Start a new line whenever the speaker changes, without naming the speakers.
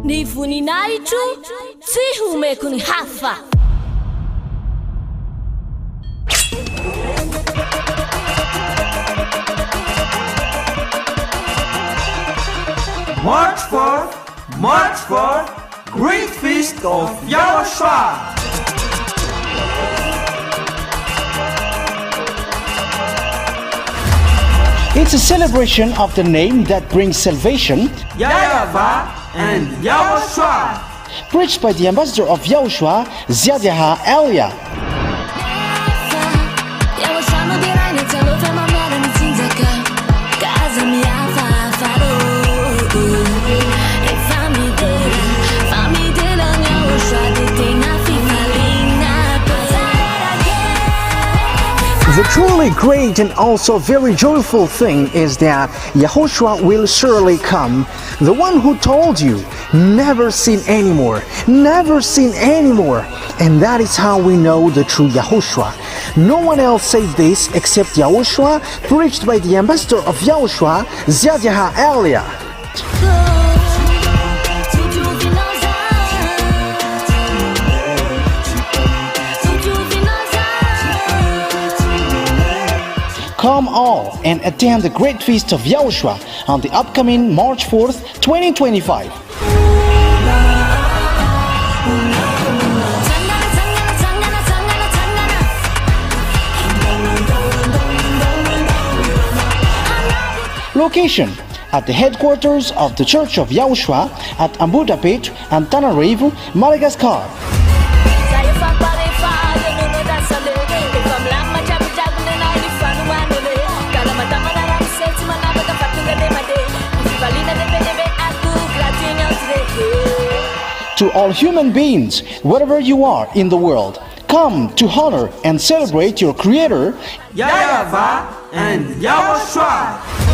Ni voninahitro tsy homeko ny hafa.
March 4th, Great Feast of YAHOSHUAH.
It's a celebration of the name that brings salvation,
YAHVAH and YAHOSHUAH.
preached by the ambassador of YAHOSHUAH, YAHVAH. The truly great and also very joyful thing is that YAHOSHUAH will surely come. The one who told you, never sin anymore, never sin anymore. And that is how we know the true YAHOSHUAH. No one else said this except YAHOSHUAH, preached by the ambassador of YAHOSHUAH, YAHVAH. Come all and attend the Great Feast of YAHOSHUAH on the upcoming March 4th, 2025. Location at the headquarters of the Church of YAHOSHUAH at Ambudapet and Tananarivo, Madagascar. To all human beings, wherever you are in the world, come to honor and celebrate your Creator,
YAHVAH and YAHOSHUAH.